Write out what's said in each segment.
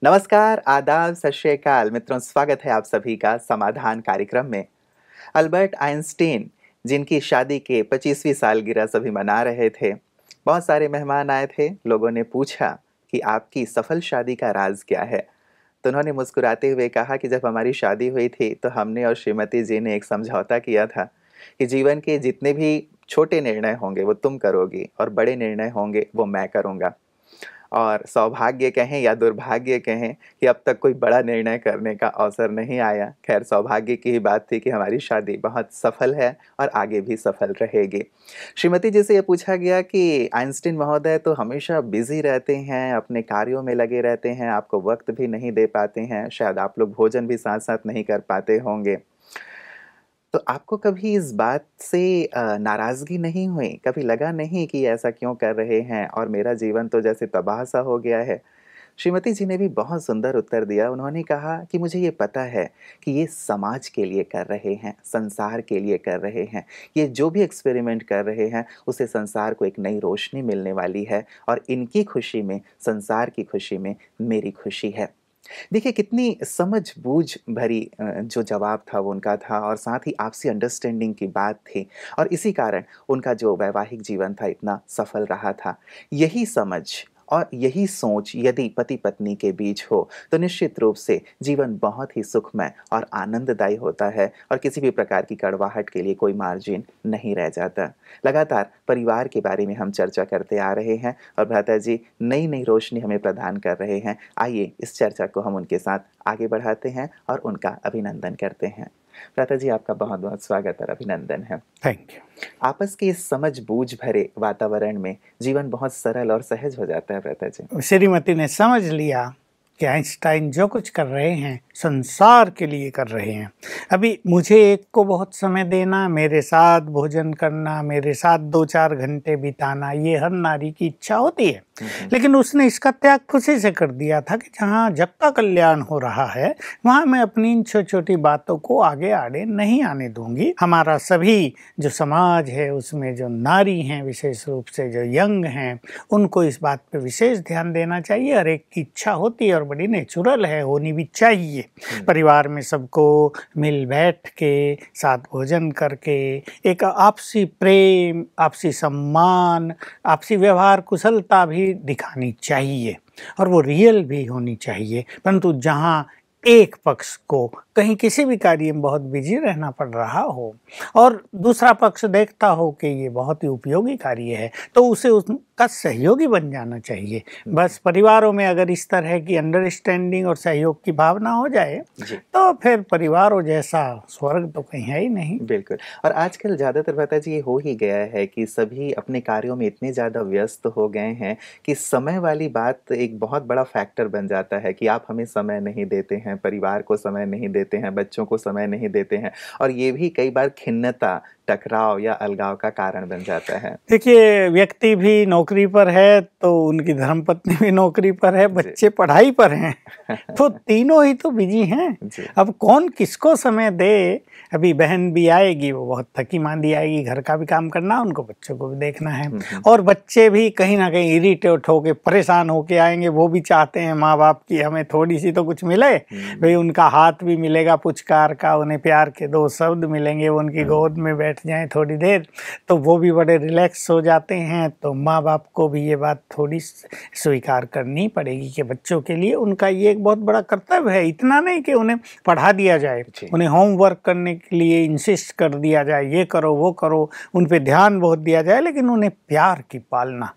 नमस्कार, आदाब, सत श्री अकाल मित्रों, स्वागत है आप सभी का समाधान कार्यक्रम में। अल्बर्ट आइंस्टीन, जिनकी शादी के 25वीं सालगिरह सभी मना रहे थे, बहुत सारे मेहमान आए थे। लोगों ने पूछा कि आपकी सफल शादी का राज क्या है? तो उन्होंने मुस्कुराते हुए कहा कि जब हमारी शादी हुई थी तो हमने और श्रीमती जी ने एक समझौता किया था कि जीवन के जितने भी छोटे निर्णय होंगे वो तुम करोगी और बड़े निर्णय होंगे वो मैं करूँगा। और सौभाग्य कहें या दुर्भाग्य कहें कि अब तक कोई बड़ा निर्णय करने का अवसर नहीं आया। खैर, सौभाग्य की ही बात थी कि हमारी शादी बहुत सफल है और आगे भी सफल रहेगी। श्रीमती जी से ये पूछा गया कि आइंस्टीन महोदय तो हमेशा बिजी रहते हैं, अपने कार्यों में लगे रहते हैं, आपको वक्त भी नहीं दे पाते हैं, शायद आप लोग भोजन भी साथ साथ नहीं कर पाते होंगे। तो आपको कभी इस बात से नाराज़गी नहीं हुई? कभी लगा नहीं कि ऐसा क्यों कर रहे हैं और मेरा जीवन तो जैसे तबाह-सा हो गया है? श्रीमती जी ने भी बहुत सुंदर उत्तर दिया। उन्होंने कहा कि मुझे ये पता है कि ये समाज के लिए कर रहे हैं, संसार के लिए कर रहे हैं। ये जो भी एक्सपेरिमेंट कर रहे हैं, उससे संसार को एक नई रोशनी मिलने वाली है और इनकी खुशी में, संसार की खुशी में मेरी खुशी है। देखिए, कितनी समझ-बूझ भरी जो जवाब था वो उनका था और साथ ही आपसी अंडरस्टैंडिंग की बात थी और इसी कारण उनका जो वैवाहिक जीवन था इतना सफल रहा था। यही समझ और यही सोच यदि पति-पत्नी के बीच हो तो निश्चित रूप से जीवन बहुत ही सुखमय और आनंददायी होता है और किसी भी प्रकार की कड़वाहट के लिए कोई मार्जिन नहीं रह जाता। लगातार परिवार के बारे में हम चर्चा करते आ रहे हैं और भ्राता जी नई-नई रोशनी हमें प्रदान कर रहे हैं। आइए इस चर्चा को हम उनके साथ आगे बढ़ाते हैं और उनका अभिनंदन करते हैं। भ्राता जी, आपका बहुत-बहुत स्वागत और अभिनंदन है। Thank you. आपस के इस समझ-बूझ भरे वातावरण में जीवन बहुत सरल और सहज हो जाता है भ्राता जी। श्रीमती ने समझ लिया कि आइंस्टाइन जो कुछ कर रहे हैं संसार के लिए कर रहे हैं। अभी मुझे एक को बहुत समय देना, मेरे साथ भोजन करना, मेरे साथ 2-4 घंटे बिताना, ये हर नारी की इच्छा होती है। लेकिन उसने इसका त्याग खुशी से कर दिया था कि जहाँ जग का कल्याण हो रहा है वहाँ मैं अपनी इन छोटी छोटी बातों को आगे आड़े नहीं आने दूंगी। हमारा सभी जो समाज है उसमें जो नारी हैं, विशेष रूप से जो यंग हैं, उनको इस बात पे विशेष ध्यान देना चाहिए। हर एक की इच्छा होती है और बड़ी नेचुरल है, होनी भी चाहिए। परिवार में सबको मिल बैठ के साथ भोजन करके एक आपसी प्रेम, आपसी सम्मान, आपसी व्यवहार कुशलता भी दिखानी चाहिए और वो रियल भी होनी चाहिए। परंतु जहाँ एक पक्ष को कहीं किसी भी कार्य में बहुत बिजी रहना पड़ रहा हो और दूसरा पक्ष देखता हो कि ये बहुत ही उपयोगी कार्य है तो उसे उसका सहयोगी बन जाना चाहिए। बस परिवारों में अगर इस तरह की अंडरस्टैंडिंग और सहयोग की भावना हो जाए तो फिर परिवारों जैसा स्वर्ग तो कहीं है ही नहीं। बिल्कुल। और आजकल ज़्यादातर भ्राता जी ये हो ही गया है कि सभी अपने कार्यों में इतने ज़्यादा व्यस्त हो गए हैं कि समय वाली बात एक बहुत बड़ा फैक्टर बन जाता है कि आप हमें समय नहीं देते हैं, परिवार को समय नहीं देते हैं, बच्चों को समय नहीं देते हैं और ये भी कई बार खिन्नता, टकराव या अलगाव का कारण बन जाता है। देखिए, व्यक्ति भी नौकरी पर है तो उनकी धर्मपत्नी भी नौकरी पर है, बच्चे पढ़ाई पर हैं तो तीनों ही तो बिजी हैं। अब कौन किसको समय दे? अभी बहन भी आएगी, वो बहुत थकी मांदी आएगी, घर का भी काम करना, उनको बच्चों को भी देखना है और बच्चे भी कहीं ना कहीं इरिटेट होके परेशान होके आएंगे। वो भी चाहते हैं माँ बाप की हमें थोड़ी सी तो कुछ मिले, भाई उनका हाथ भी मिलेगा पुचकार का, उन्हें प्यार के 2 शब्द मिलेंगे, वो उनकी गोद में बैठ जाएं थोड़ी देर तो वो भी बड़े रिलैक्स हो जाते हैं। तो माँ बाप को भी ये बात थोड़ी स्वीकार करनी पड़ेगी कि बच्चों के लिए उनका ये एक बहुत बड़ा कर्तव्य है। इतना नहीं कि उन्हें पढ़ा दिया जाए, उन्हें होमवर्क करने के लिए इंसिस्ट कर दिया जाए, ये करो वो करो, उन पे ध्यान बहुत दिया जाए, लेकिन उन्हें प्यार की पालना,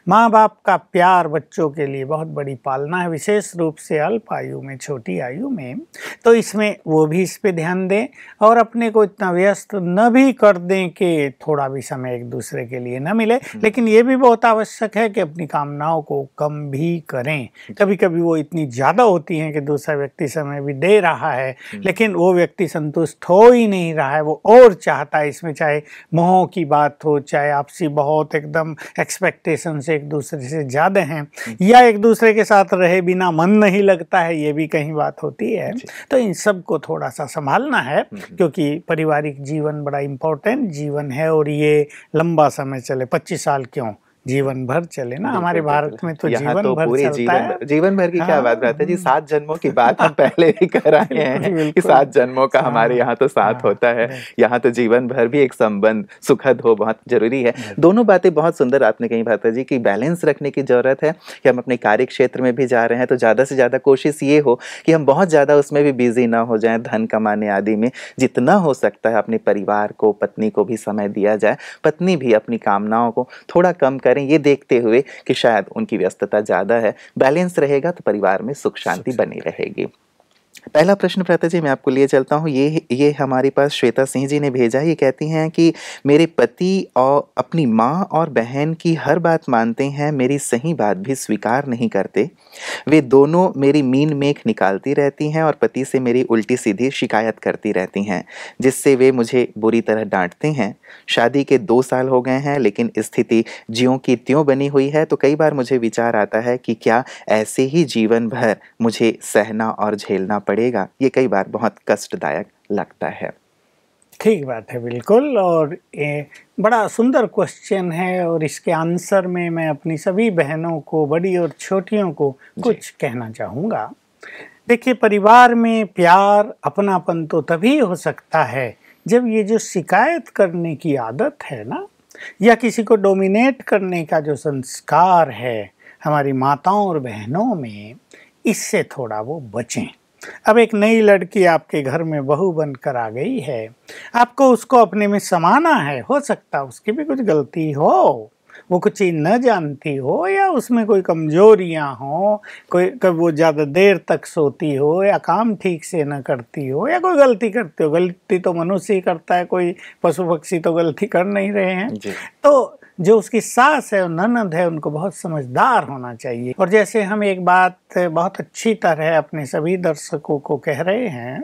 माँ बाप का प्यार बच्चों के लिए बहुत बड़ी पालना है, विशेष रूप से अल्प आयु में, छोटी आयु में। तो इसमें वो भी इस पे ध्यान दें और अपने को इतना व्यस्त न भी कर दें कि थोड़ा भी समय एक दूसरे के लिए न मिले। लेकिन ये भी बहुत आवश्यक है कि अपनी कामनाओं को कम भी करें। कभी कभी वो इतनी ज़्यादा होती हैं कि दूसरा व्यक्ति समय भी दे रहा है लेकिन वो व्यक्ति संतुष्ट हो ही नहीं रहा है, वो और चाहता है। इसमें चाहे मोह की बात हो, चाहे आपसी बहुत एकदम एक्सपेक्टेशन से एक दूसरे से ज़्यादा हैं या एक दूसरे के साथ रहे बिना मन नहीं लगता है, ये भी कहीं बात होती है। तो इन सब को थोड़ा सा संभालना है क्योंकि पारिवारिक जीवन बड़ा इम्पोर्टेंट जीवन है और ये लंबा समय चले, 25 साल क्यों, जीवन भर चले ना, हमारे बिल्कुल, भारत बिल्कुल। में तो यहाँ जीवन तो भर पूरे चलता है। जीवन भर की क्या बात रहता है जी, 7 जन्मों की बात हम पहले ही कर आए हैं कि बिल्कुल 7 जन्मों का हमारे हाँ, यहाँ तो साथ हाँ, होता है। यहाँ तो जीवन भर भी एक संबंध सुखद हो बहुत जरूरी है। बिल्कुल। दोनों बातें बहुत सुंदर आपने कही भ्राता जी, कि बैलेंस रखने की जरूरत है कि हम अपने कार्य क्षेत्र में भी जा रहे हैं तो ज्यादा से ज्यादा कोशिश ये हो कि हम बहुत ज्यादा उसमें भी बिजी ना हो जाएं, धन कमाने आदि में। जितना हो सकता है अपने परिवार को, पत्नी को भी समय दिया जाए, पत्नी भी अपनी कामनाओं को थोड़ा कम करें, ये देखते हुए कि शायद उनकी व्यस्तता ज्यादा है। बैलेंस रहेगा तो परिवार में सुख शांति बनी रहेगी। पहला प्रश्न भ्राता जी मैं आपको लिए चलता हूँ, ये हमारे पास श्वेता सिंह जी ने भेजा। ये कहती हैं कि मेरे पति और अपनी माँ और बहन की हर बात मानते हैं, मेरी सही बात भी स्वीकार नहीं करते। वे दोनों मेरी मीन मेख निकालती रहती हैं और पति से मेरी उल्टी सीधी शिकायत करती रहती हैं, जिससे वे मुझे बुरी तरह डांटते हैं। शादी के 2 साल हो गए हैं लेकिन स्थिति ज्यों की त्यों बनी हुई है। तो कई बार मुझे विचार आता है कि क्या ऐसे ही जीवन भर मुझे सहना और झेलना पड़ेगा। ये कई बार बहुत कष्टदायक लगता है। ठीक बात है बिल्कुल, और ये बड़ा सुंदर क्वेश्चन है, और इसके आंसर में मैं अपनी सभी बहनों को, बड़ी और छोटियों को कुछ कहना चाहूँगा। देखिए, परिवार में प्यार अपनापन तो तभी हो सकता है जब ये जो शिकायत करने की आदत है ना, या किसी को डोमिनेट करने का जो संस्कार है हमारी माताओं और बहनों में, इससे थोड़ा वो बचें। अब एक नई लड़की आपके घर में बहू बनकर आ गई है, आपको उसको अपने में समाना है। हो सकता है उसकी भी कुछ गलती हो, वो कुछ चीज़ न जानती हो, या उसमें कोई कमजोरियां हो, कोई कभी वो ज़्यादा देर तक सोती हो, या काम ठीक से न करती हो, या कोई गलती करती हो। गलती तो मनुष्य ही करता है, कोई पशु पक्षी तो गलती कर नहीं रहे हैं। तो जो उसकी सास है और ननद है, उनको बहुत समझदार होना चाहिए। और जैसे हम एक बात बहुत अच्छी तरह अपने सभी दर्शकों को कह रहे हैं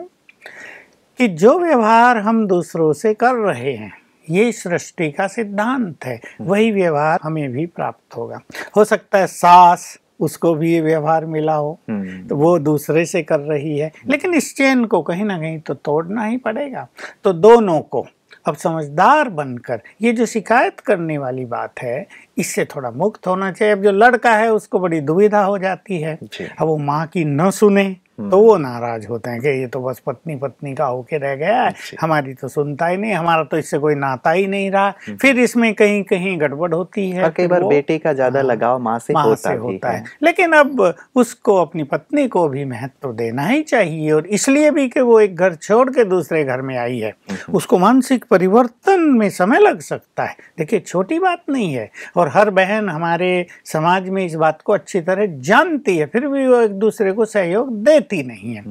कि जो व्यवहार हम दूसरों से कर रहे हैं, ये सृष्टि का सिद्धांत है, वही व्यवहार हमें भी प्राप्त होगा। हो सकता है सास, उसको भी ये व्यवहार मिला हो तो वो दूसरे से कर रही है, लेकिन इस चेन को कहीं ना कहीं तो तोड़ना ही पड़ेगा। तो दोनों को अब समझदार बनकर ये जो शिकायत करने वाली बात है, इससे थोड़ा मुक्त होना चाहिए। अब जो लड़का है उसको बड़ी दुविधा हो जाती है, अब वो माँ की न सुने तो वो नाराज होते हैं कि ये तो बस पत्नी पत्नी का होके रह गया है, हमारी तो सुनता ही नहीं, हमारा तो इससे कोई नाता ही नहीं रहा। फिर इसमें कहीं कहीं गड़बड़ होती है, और कई बार बेटे का ज्यादा लगाव माँ से होता है। लेकिन अब उसको अपनी पत्नी को भी महत्व देना ही चाहिए, और इसलिए भी कि वो एक घर छोड़ के दूसरे घर में आई है, उसको मानसिक परिवर्तन में समय लग सकता है। देखिए, छोटी बात नहीं है, और हर बहन हमारे समाज में इस बात को अच्छी तरह जानती है, फिर भी वो एक दूसरे को सहयोग देती नहीं है।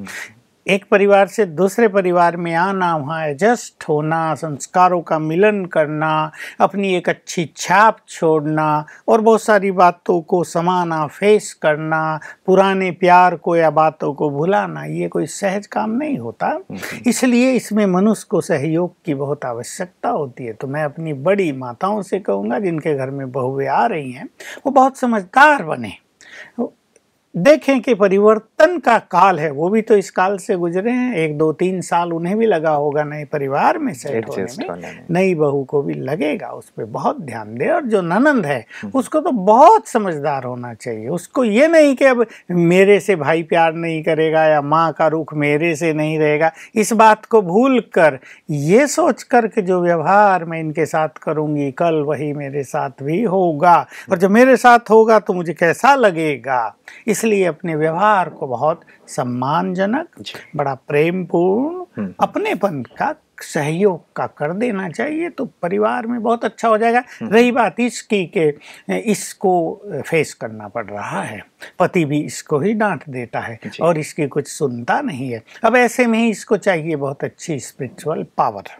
एक परिवार से दूसरे परिवार में आना, वहाँ एडजस्ट होना, संस्कारों का मिलन करना, अपनी एक अच्छी छाप छोड़ना, और बहुत सारी बातों को समाना, फेस करना, पुराने प्यार को या बातों को भुलाना, ये कोई सहज काम नहीं होता। इसलिए इसमें मनुष्य को सहयोग की बहुत आवश्यकता होती है। तो मैं अपनी बड़ी माताओं से कहूँगा, जिनके घर में बहुएं आ रही हैं, वो बहुत समझदार बने, देखें कि परिवर्तन का काल है, वो भी तो इस काल से गुजरे हैं। 1, 2, 3 साल उन्हें भी लगा होगा नए परिवार में सेट होने में, नई बहू को भी लगेगा, उस पर बहुत ध्यान दे। और जो ननंद है उसको तो बहुत समझदार होना चाहिए। उसको ये नहीं कि अब मेरे से भाई प्यार नहीं करेगा या माँ का रुख मेरे से नहीं रहेगा, इस बात को भूल कर ये सोच कर कि जो व्यवहार मैं इनके साथ करूँगी कल वही मेरे साथ भी होगा, और जब मेरे साथ होगा तो मुझे कैसा लगेगा। इसलिए अपने व्यवहार को बहुत सम्मानजनक, बड़ा प्रेमपूर्ण, अपनेपन का, सहयोग का कर देना चाहिए, तो परिवार में बहुत अच्छा हो जाएगा। रही बात इसकी कि इसको फेस करना पड़ रहा है, पति भी इसको ही डांट देता है और इसकी कुछ सुनता नहीं है, अब ऐसे में ही इसको चाहिए बहुत अच्छी स्पिरिचुअल पावर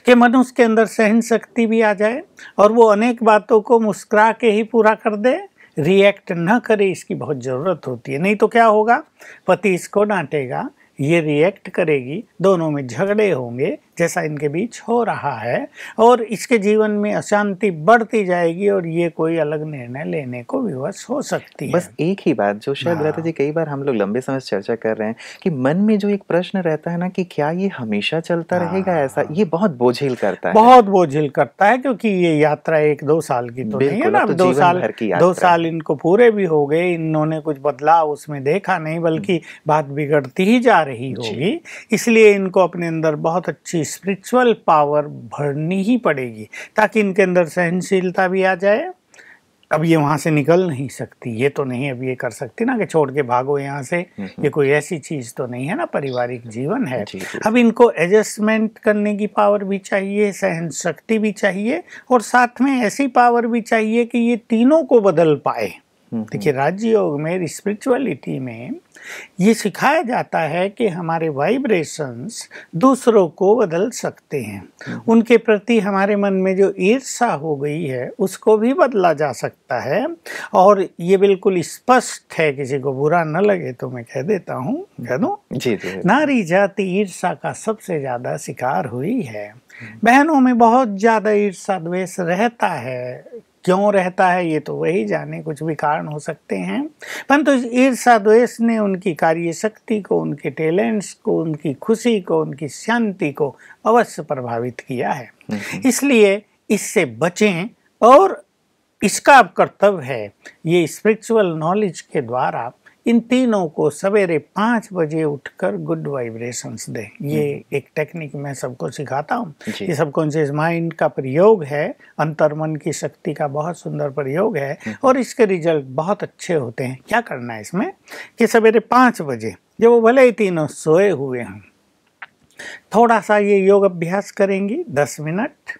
कि मनुष्य के अंदर सहन शक्ति भी आ जाए और वो अनेक बातों को मुस्कुरा के ही पूरा कर दे, रिएक्ट न करे, इसकी बहुत ज़रूरत होती है। नहीं तो क्या होगा, पति इसको डांटेगा, ये रिएक्ट करेगी, दोनों में झगड़े होंगे, जैसा इनके बीच हो रहा है, और इसके जीवन में अशांति बढ़ती जाएगी और ये कोई अलग निर्णय लेने को विवश हो सकती है। बस एक ही बात जो शायद लता जी कई बार हम लोग लंबे समय से चर्चा कर रहे हैं कि मन में जो एक प्रश्न रहता है ना कि क्या ये हमेशा चलता रहेगा ऐसा, ये बहुत बोझिल करता है। बहुत बोझिल करता है, क्योंकि ये यात्रा 1-2 साल की तो नहीं है ना। तो 2 साल इनको पूरे भी हो गए, इन्होंने कुछ बदलाव उसमें देखा नहीं, बल्कि बात बिगड़ती ही जा रही होगी। इसलिए इनको अपने अंदर बहुत अच्छी स्पिरिचुअल पावर भरनी ही पड़ेगी, ताकि इनके अंदर सहनशीलता भी आ जाए। अब ये वहाँ से निकल नहीं सकती, ये तो नहीं अब ये कर सकती ना कि छोड़ के भागो यहाँ से, ये कोई ऐसी चीज़ तो नहीं है ना, पारिवारिक जीवन है। अब इनको एडजस्टमेंट करने की पावर भी चाहिए, सहन शक्ति भी चाहिए, और साथ में ऐसी पावर भी चाहिए कि ये तीनों को बदल पाए। देखिए, राजयोग में, स्पिरिचुअलिटी में ये सिखाया जाता है कि हमारे वाइब्रेशंस दूसरों को बदल सकते हैं। उनके प्रति हमारे मन में जो ईर्ष्या हो गई है उसको भी बदला जा सकता है। और ये बिल्कुल स्पष्ट है, किसी को बुरा न लगे तो मैं कह देता हूँ, कह दूँ जी। नारी जाति ईर्ष्या का सबसे ज्यादा शिकार हुई है। बहनों में बहुत ज्यादा ईर्ष्या द्वेष रहता है। क्यों रहता है ये तो वही जाने, कुछ भी कारण हो सकते हैं, परंतु इस ईर्ष्या द्वेष ने उनकी कार्य शक्ति को, उनके टैलेंट्स को, उनकी खुशी को, उनकी शांति को अवश्य प्रभावित किया है। इसलिए इससे बचें, और इसका अब कर्तव्य है ये स्पिरिचुअल नॉलेज के द्वारा इन तीनों को सवेरे 5 बजे उठकर गुड वाइब्रेशंस दें। ये एक टेक्निक मैं सबको सिखाता हूँ। ये सबकॉन्शियस माइंड का प्रयोग है, अंतर्मन की शक्ति का बहुत सुंदर प्रयोग है, और इसके रिजल्ट बहुत अच्छे होते हैं। क्या करना है इसमें कि सवेरे 5 बजे जब वो भले ही तीनों सोए हुए हैं, थोड़ा सा ये योग अभ्यास करेंगी 10 मिनट।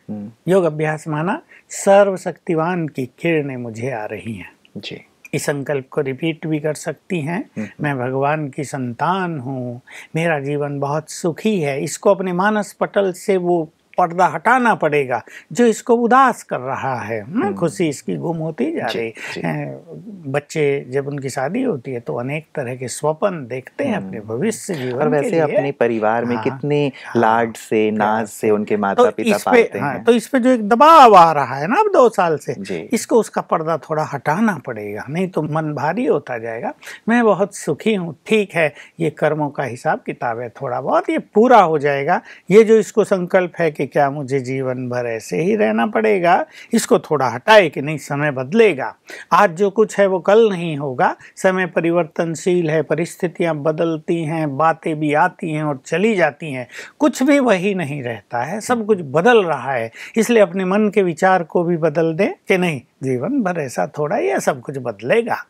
योग अभ्यास माना सर्वशक्तिवान की किरणें मुझे आ रही हैं जी। इस संकल्प को रिपीट भी कर सकती हैं, मैं भगवान की संतान हूँ, मेरा जीवन बहुत सुखी है। इसको अपने मानस पटल से वो पर्दा हटाना पड़ेगा जो इसको उदास कर रहा है ना, खुशी इसकी गुम होती जा रही है। बच्चे जब उनकी शादी होती है तो अनेक तरह के स्वप्न देखते हैं अपने भविष्य जीवन और वैसे अपने परिवार में कितने लाड से, नाज से उनके माता पिता पालते हैं। तो इस पे जो एक दबाव आ रहा है ना अब 2 साल से, इसको उसका पर्दा थोड़ा हटाना पड़ेगा, नहीं तो मन भारी होता जाएगा। मैं बहुत सुखी हूँ, ठीक है, ये कर्मों का हिसाब किताब है, थोड़ा बहुत ये पूरा हो जाएगा। ये जो इसको संकल्प है कि क्या मुझे जीवन भर ऐसे ही रहना पड़ेगा, इसको थोड़ा हटाए कि नहीं, समय बदलेगा। आज जो कुछ है वो कल नहीं होगा, समय परिवर्तनशील है, परिस्थितियां बदलती हैं, बातें भी आती हैं और चली जाती हैं, कुछ भी वही नहीं रहता है, सब कुछ बदल रहा है। इसलिए अपने मन के विचार को भी बदल दें कि नहीं, जीवन भर ऐसा थोड़ा ही है, सब कुछ बदलेगा।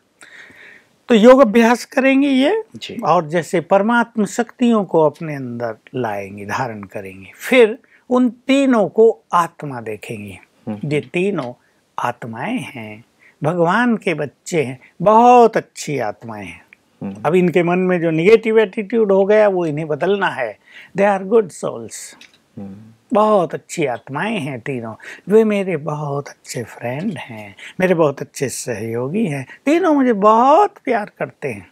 तो योग अभ्यास करेंगे ये, और जैसे परमात्मा शक्तियों को अपने अंदर लाएंगे, धारण करेंगे। फिर उन तीनों को आत्मा देखेंगे। ये तीनों आत्माएं हैं, भगवान के बच्चे हैं, बहुत अच्छी आत्माएं हैं। अब इनके मन में जो निगेटिव एटीट्यूड हो गया वो इन्हें बदलना है। दे आर गुड सोल्स, बहुत अच्छी आत्माएं हैं तीनों। वे मेरे बहुत अच्छे फ्रेंड हैं, मेरे बहुत अच्छे सहयोगी हैं, तीनों मुझे बहुत प्यार करते हैं।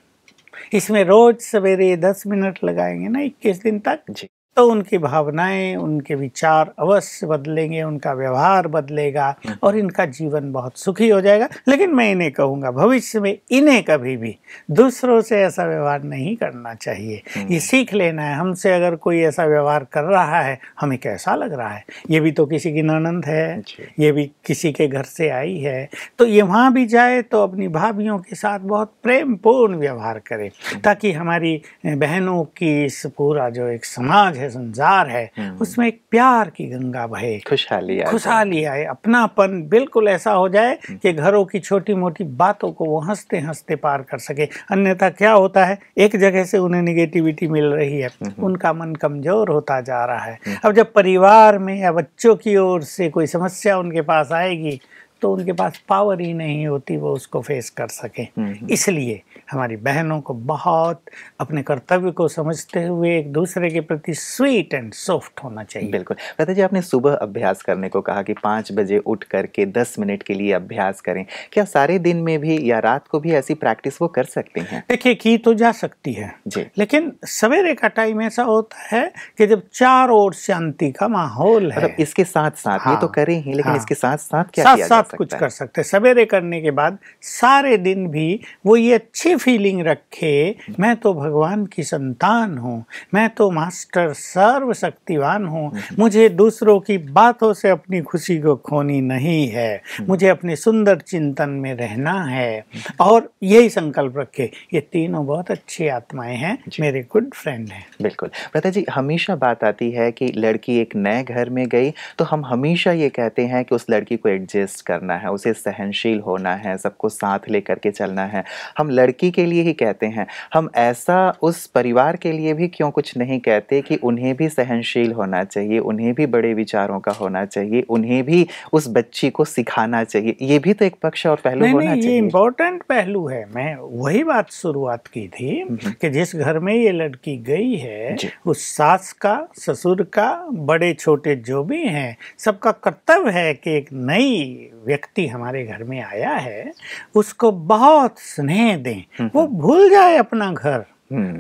इसमें रोज सवेरे 10 मिनट लगाएंगे ना 21 दिन तक, तो उनकी भावनाएं, उनके विचार अवश्य बदलेंगे, उनका व्यवहार बदलेगा और इनका जीवन बहुत सुखी हो जाएगा। लेकिन मैं इन्हें कहूँगा भविष्य में इन्हें कभी भी दूसरों से ऐसा व्यवहार नहीं करना चाहिए। ये सीख लेना है। हमसे अगर कोई ऐसा व्यवहार कर रहा है, हमें कैसा लग रहा है, ये भी तो किसी की ननंद है, ये भी किसी के घर से आई है, तो ये वहाँ भी जाए तो अपनी भाभीयों के साथ बहुत प्रेम पूर्ण व्यवहार करे, ताकि हमारी बहनों की इस पूरा जो एक समाज संसार है उसमें एक प्यार की गंगा बहे, खुशहाली आए, अपनापन बिल्कुल ऐसा हो जाए कि घरों की छोटी मोटी बातों को वो हंसते हंसते पार कर सके। अन्यथा क्या होता है, एक जगह से उन्हें निगेटिविटी मिल रही है, उनका मन कमजोर होता जा रहा है। अब जब परिवार में या बच्चों की ओर से कोई समस्या उनके पास आएगी तो उनके पास पावर ही नहीं होती वो उसको फेस कर सके। इसलिए हमारी बहनों को बहुत अपने कर्तव्य को समझते हुए एक दूसरे के प्रति स्वीट एंड सॉफ्ट होना चाहिए। बिल्कुल। लता जी, आपने सुबह अभ्यास करने को कहा कि 5 बजे उठ करके 10 मिनट के लिए अभ्यास करें। क्या सारे दिन में भी या रात को भी ऐसी प्रैक्टिस वो कर सकते हैं? देखिए, की तो जा सकती है जी। लेकिन सवेरे का टाइम ऐसा होता है कि जब चारों ओर शांति का माहौल है। मतलब इसके साथ साथ हाँ, ये तो करें ही, लेकिन हाँ, इसके साथ साथ क्या साथ किया जा साथ सकता कुछ है? कर सकते हैं। सवेरे करने के बाद सारे दिन भी वो ये अच्छी फीलिंग रखे, मैं तो भगवान की संतान हूँ, मैं तो मास्टर सर्वशक्तिवान हूँ, मुझे दूसरों की बातों से अपनी खुशी को खोनी नहीं है, मुझे अपने सुंदर चिंतन में रहना है, और यही संकल्प रखे। ये तीनों बहुत अच्छी आत्माएं हैं, मेरे गुड फ्रेंड हैं। बिल्कुल। लता जी, हमेशा बात आती है कि लड़की एक नए घर में गई तो हम हमेशा ये कहते हैं कि उस लड़की को एडजस्ट करना है, उसे सहनशील होना है, सबको साथ लेकर के चलना है। हम लड़की के लिए ही कहते हैं, हम ऐसा उस परिवार के लिए भी क्यों कुछ नहीं कहते कि उन्हें भी सहनशील होना चाहिए, उन्हें भी बड़े विचारों का होना चाहिए, उन्हें भी उस बच्ची को सिखाना चाहिए। ये भी तो एक पक्ष और पहलू होना नहीं, चाहिए। ये इम्पोर्टेंट पहलू है। मैं वही बात शुरुआत की थी कि जिस घर में ये लड़की गई है, उस सास का, ससुर का, बड़े छोटे जो भी हैं, सबका कर्तव्य है कि एक नई व्यक्ति हमारे घर में आया है, उसको बहुत स्नेह दें, वो भूल जाए अपना घर,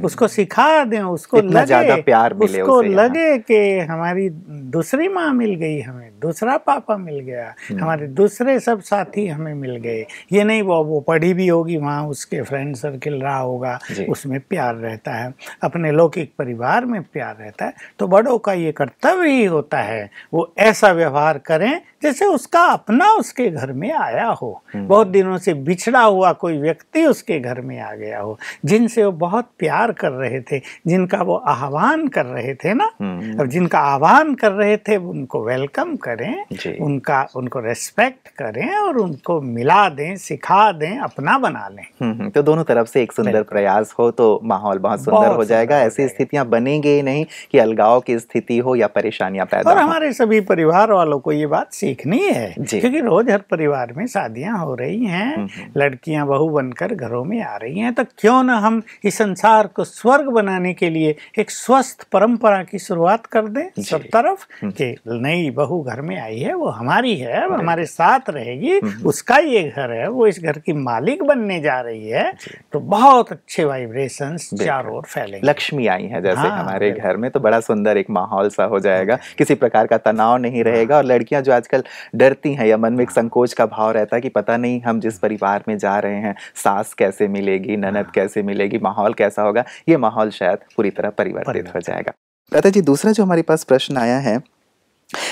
उसको सिखा दें, उसको लगे, ज्यादा प्यार मिले, उसको लगे कि हमारी दूसरी माँ मिल गई, हमें दूसरा पापा मिल गया, हमारे दूसरे सब साथी हमें मिल गए। ये नहीं वो पढ़ी भी होगी वहाँ, उसके फ्रेंड सर्किल रहा होगा, उसमें प्यार रहता है, अपने लौकिक परिवार में प्यार रहता है। तो बड़ों का ये कर्तव्य ही होता है वो ऐसा व्यवहार करें जैसे उसका अपना उसके घर में आया हो, बहुत दिनों से बिछड़ा हुआ कोई व्यक्ति उसके घर में आ गया हो, जिनसे वो बहुत प्यार कर रहे थे, जिनका वो आह्वान कर रहे थे ना, अब जिनका आह्वान कर रहे थे उनको वेलकम करें, उनको रेस्पेक्ट करें और उनको मिला दें, सिखा दें, अपना बना लें। तो दोनों तरफ से एक सुंदर प्रयास हो तो माहौल बहुत सुंदर हो जाएगा। ऐसी स्थितियां बनेंगे नहीं कि अलगाव की स्थिति हो या परेशानियां पैदा हो। और हमारे सभी परिवार वालों को ये बात सीखनी है, क्योंकि रोज हर परिवार में शादियां हो रही हैं, लड़कियां बहू बनकर घरों में आ रही हैं, तो क्यों न हम इस संसार को स्वर्ग बनाने के लिए एक स्वस्थ परंपरा की शुरुआत कर दें सब तरफ कि नई बहू घर में आई है, वो हमारी है, वो हमारे साथ रहेगी, उसका ये घर है, वो इस घर की मालिक बनने जा रही है, तो बहुत अच्छे वाइब्रेशंस चारों ओर फैलेंगे। लक्ष्मी आई है जैसे हमारे घर में, तो बड़ा सुंदर एक माहौल सा हो जाएगा, किसी प्रकार का तनाव नहीं रहेगा। और लड़कियां जो आजकल डरती हैं या मन में एक संकोच का भाव रहता है कि पता नहीं हम जिस परिवार में जा रहे हैं सास कैसे मिलेगी, ननद कैसे मिलेगी, माहौल कैसा होगा, ये माहौल शायद पूरी तरह परिवर्तित हो जाएगा। लता जी, दूसरा जो हमारे पास प्रश्न आया है,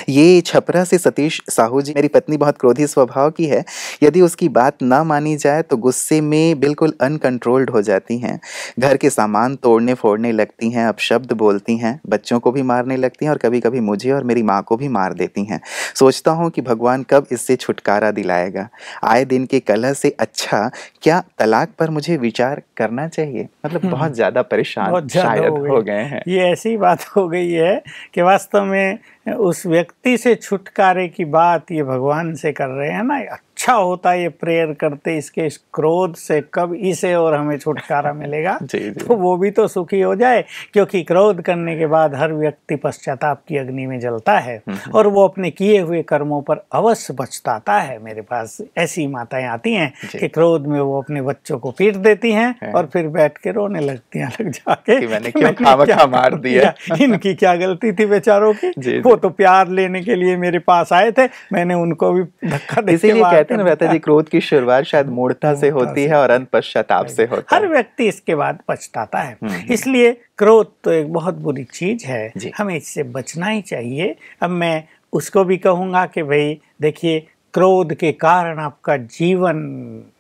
ये छपरा से सतीश साहू जी, मेरी पत्नी बहुत क्रोधी स्वभाव की है, यदि उसकी बात ना मानी जाए तो गुस्से में बिल्कुल अनकंट्रोल्ड हो जाती हैं, घर के सामान तोड़ने फोड़ने लगती हैं, अपशब्द बोलती हैं, बच्चों को भी मारने लगती हैं और कभी कभी मुझे और मेरी माँ को भी मार देती हैं। सोचता हूँ कि भगवान कब इससे छुटकारा दिलाएगा। आए दिन के कलह से अच्छा क्या तलाक पर मुझे विचार करना चाहिए? मतलब बहुत ज़्यादा परेशान शायद हो गए हैं। ये ऐसी बात हो गई है कि वास्तव में उस व्यक्ति से छुटकारे की बात ये भगवान से कर रहे हैं ना। अच्छा होता ये प्रेयर करते इसके इस क्रोध से कब इसे और हमें छुटकारा मिलेगा। तो वो भी तो सुखी हो जाए, क्योंकि क्रोध करने के बाद हर व्यक्ति पश्चाताप की अग्नि में जलता है और वो अपने किए हुए कर्मों पर अवश्य पछताता है। मेरे पास ऐसी माताएं आती हैं कि क्रोध में वो अपने बच्चों को पीट देती हैं और फिर बैठ के रोने लगती हैं अलग जाके कि मैंने क्यों खामखा मार दिया, इनकी क्या गलती थी बेचारों की। वो तो प्यार लेने के लिए मेरे पास आए थे, मैंने उनको भी धक्का दे के कहते हैं लता जी, क्रोध की शुरुआत शायद मूर्खता से होती है और अंत पश्चाताप से होता है। हर व्यक्ति इसके बाद पछताता है। इसलिए क्रोध तो एक बहुत बुरी चीज है, हमें इससे बचना ही चाहिए। अब मैं उसको भी कहूंगा कि भाई देखिए, क्रोध के कारण आपका जीवन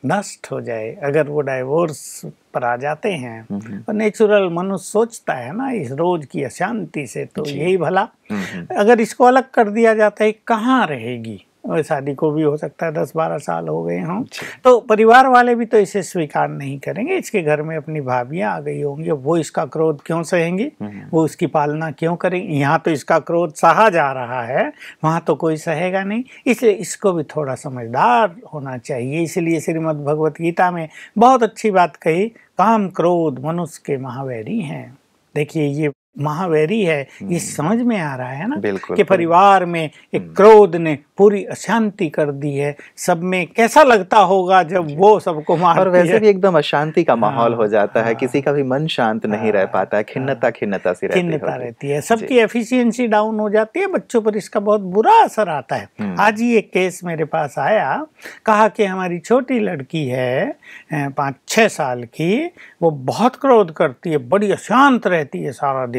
नष्ट हो जाए, अगर वो डाइवोर्स पर आ जाते हैं, और नेचुरल मनुष्य सोचता है ना इस रोज की अशांति से, तो यही भला अगर इसको अलग कर दिया जाता है कहाँ रहेगी और शादी को भी हो सकता है 10-12 साल हो गए हों, तो परिवार वाले भी तो इसे स्वीकार नहीं करेंगे। इसके घर में अपनी भाभियां आ गई होंगी, वो इसका क्रोध क्यों सहेंगी, वो उसकी पालना क्यों करेंगी। यहाँ तो इसका क्रोध सहा जा रहा है, वहाँ तो कोई सहेगा नहीं, इसलिए इसको भी थोड़ा समझदार होना चाहिए। इसलिए श्रीमद् भगवत गीता में बहुत अच्छी बात कही, काम क्रोध मनुष्य के महावैरी हैं। देखिए ये महावैरी है, ये समझ में आ रहा है ना कि परिवार में एक क्रोध ने पूरी अशांति कर दी है। सब में कैसा लगता होगा जब वो सबको मारती है। और वैसे भी एकदम अशांति का माहौल हो जाता है, किसी का भी मन शांत नहीं रह पाता है, खिन्नता सी रहती है, सबकी एफिशिएंसी डाउन हो जाती है, बच्चों पर इसका बहुत बुरा असर आता है। आज ही एक केस मेरे पास आया, कहा कि हमारी छोटी लड़की है 5-6 साल की, वो बहुत क्रोध करती है, बड़ी अशांत रहती है सारा दिन।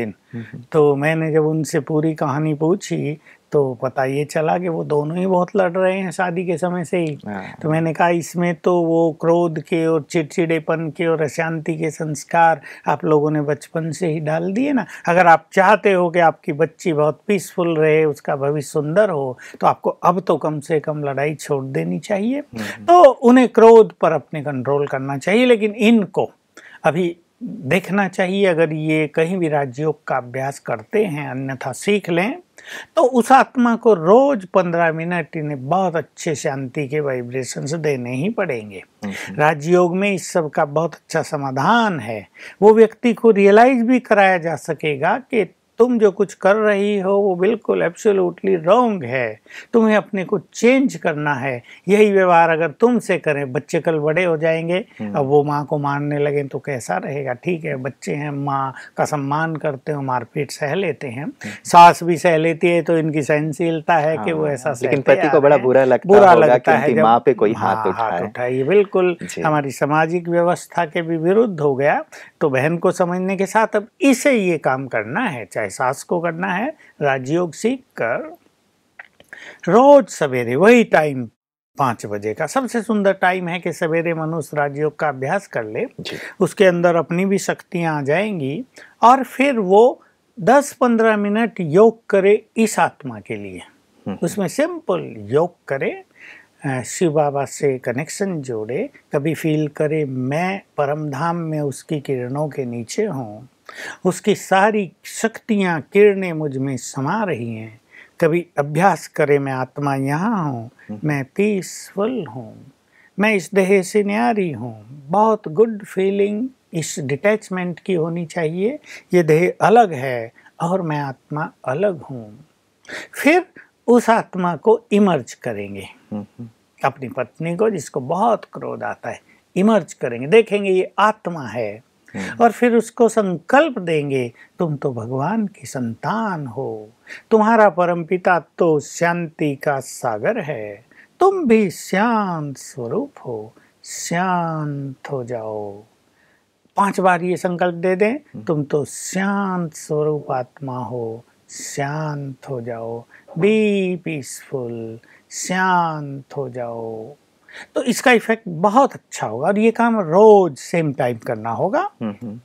तो मैंने जब उनसे पूरी कहानी पूछी तो पता ये चला कि वो दोनों ही बहुत लड़ रहे हैं शादी के समय से ही। तो मैंने कहा इसमें तो वो क्रोध के और चिड़चिड़ेपन के और अशांति के संस्कार आप लोगों ने बचपन से ही डाल दिए ना। अगर आप चाहते हो कि आपकी बच्ची बहुत पीसफुल रहे, उसका भविष्य सुंदर हो, तो आपको अब तो कम से कम लड़ाई छोड़ देनी चाहिए। तो उन्हें क्रोध पर अपने कंट्रोल करना चाहिए, लेकिन इनको अभी देखना चाहिए। अगर ये कहीं भी राजयोग का अभ्यास करते हैं, अन्यथा सीख लें, तो उस आत्मा को रोज 15 मिनट इन्हें बहुत अच्छे शांति के वाइब्रेशंस देने ही पड़ेंगे। राजयोग में इस सब का बहुत अच्छा समाधान है। वो व्यक्ति को रियलाइज भी कराया जा सकेगा कि तुम जो कुछ कर रही हो वो बिल्कुल एब्सोल्युटली रॉन्ग है, तुम्हें अपने को चेंज करना है। यही व्यवहार अगर तुमसे करें, बच्चे कल बड़े हो जाएंगे, अब वो माँ को मारने लगे तो कैसा रहेगा। ठीक है, बच्चे हैं, माँ का सम्मान करते हो, मारपीट सह लेते हैं, सास भी सह लेती है, तो इनकी सहनशीलता है कि वो ऐसा सहते। लेकिन पति को बड़ा बुरा लगता है जब माँ पे कोई हाथ उठाए। ये बिल्कुल हमारी सामाजिक व्यवस्था के भी विरुद्ध हो गया। तो बहन को समझने के साथ अब इसे ये काम करना है, चाहे सास को करना है। राजयोग सीख कर रोज सवेरे वही टाइम 5 बजे का सबसे सुंदर टाइम है कि सवेरे मनुष्य राजयोग का अभ्यास कर ले, उसके अंदर अपनी भी शक्तियां आ जाएंगी और फिर वो 10-15 मिनट योग करे इस आत्मा के लिए। उसमें सिंपल योग करे, शिव बाबा से कनेक्शन जोड़े, कभी फील करे मैं परम धाम में उसकी किरणों के नीचे हूँ, उसकी सारी शक्तियाँ किरणें मुझ में समा रही हैं। कभी अभ्यास करे मैं आत्मा यहाँ हूँ, मैं पीसफुल हूँ, मैं इस देह से न्यारी हूँ। बहुत गुड फीलिंग इस डिटैचमेंट की होनी चाहिए। ये देह अलग है और मैं आत्मा अलग हूँ। फिर उस आत्मा को इमर्ज करेंगे, अपनी पत्नी को जिसको बहुत क्रोध आता है इमर्ज करेंगे, देखेंगे ये आत्मा है, और फिर उसको संकल्प देंगे तुम तो भगवान की संतान हो, तुम्हारा परमपिता तो शांति का सागर है, तुम भी शांत स्वरूप हो, शांत हो जाओ। 5 बार ये संकल्प दे दें, तुम तो शांत स्वरूप आत्मा हो, शांत हो जाओ, बी पीसफुल, शांत हो जाओ। तो इसका इफेक्ट बहुत अच्छा होगा और ये काम रोज सेम टाइम करना होगा,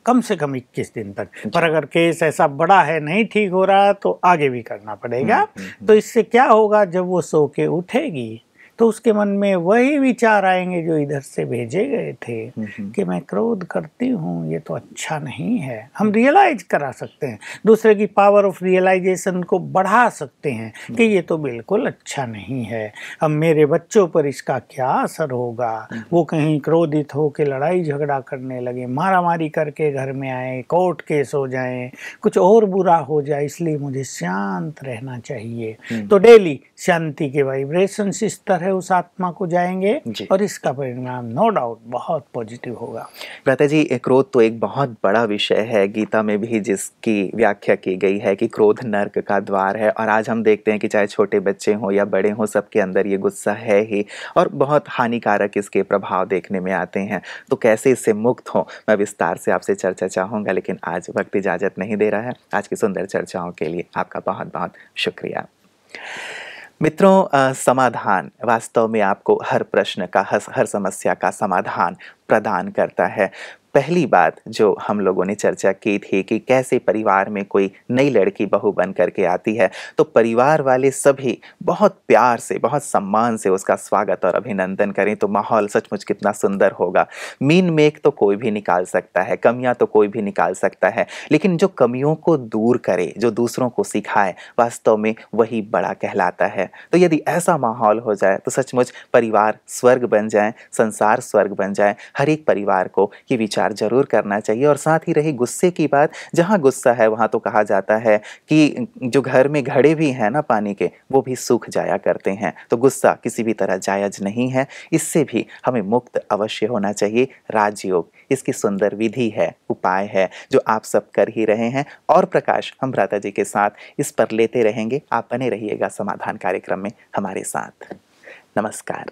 कम से कम 21 दिन तक। पर अगर केस ऐसा बड़ा है, नहीं ठीक हो रहा, तो आगे भी करना पड़ेगा। तो इससे क्या होगा, जब वो सो के उठेगी तो उसके मन में वही विचार आएंगे जो इधर से भेजे गए थे कि मैं क्रोध करती हूँ, ये तो अच्छा नहीं है। हम रियलाइज करा सकते हैं, दूसरे की पावर ऑफ रियलाइजेशन को बढ़ा सकते हैं कि ये तो बिल्कुल अच्छा नहीं है। अब मेरे बच्चों पर इसका क्या असर होगा, वो कहीं क्रोधित हो के लड़ाई झगड़ा करने लगे, मारा मारी करके घर में आए, कोर्ट केस हो जाए, कुछ और बुरा हो जाए, इसलिए मुझे शांत रहना चाहिए। तो डेली शांति के वाइब्रेशन इस तरह उस आत्मा को जाएंगे और इसका परिणाम नो डाउट बहुत पॉजिटिव होगा। भ्राता जी, क्रोध तो एक बहुत बड़ा विषय है, गीता में भी जिसकी व्याख्या की गई है कि क्रोध नर्क का द्वार है। और आज हम देखते हैं कि चाहे छोटे बच्चे हों या बड़े हों, सबके अंदर ये गुस्सा है ही, और बहुत हानिकारक इसके प्रभाव देखने में आते हैं। तो कैसे इससे मुक्त हो, मैं विस्तार से आपसे चर्चा चाहूँगा, लेकिन आज वक्त इजाज़त नहीं दे रहा है। आज की सुंदर चर्चाओं के लिए आपका बहुत बहुत शुक्रिया। मित्रों, समाधान वास्तव में आपको हर प्रश्न का, हर समस्या का समाधान प्रदान करता है। पहली बात जो हम लोगों ने चर्चा की थी कि कैसे परिवार में कोई नई लड़की बहू बन करके आती है तो परिवार वाले सभी बहुत प्यार से, बहुत सम्मान से उसका स्वागत और अभिनंदन करें तो माहौल सचमुच कितना सुंदर होगा। मीन मेक तो कोई भी निकाल सकता है, कमियां तो कोई भी निकाल सकता है, लेकिन जो कमियों को दूर करे, जो दूसरों को सिखाए, वास्तव में वही बड़ा कहलाता है। तो यदि ऐसा माहौल हो जाए तो सचमुच परिवार स्वर्ग बन जाए, संसार स्वर्ग बन जाए। हर एक परिवार को ये विचार जरूर करना चाहिए। और साथ ही रही गुस्से की बात, जहाँ गुस्सा है वहाँ तो कहा जाता है कि जो घर में घड़े भी हैं ना पानी के, वो भी सूख जाया करते हैं। तो गुस्सा किसी भी तरह जायज नहीं है, इससे भी हमें मुक्त अवश्य होना चाहिए। राजयोग इसकी सुंदर विधि है, उपाय है जो आप सब कर ही रहे हैं और प्रकाश हम भ्राता जी के साथ इस पर लेते रहेंगे। आप बने रहिएगा समाधान कार्यक्रम में हमारे साथ। नमस्कार।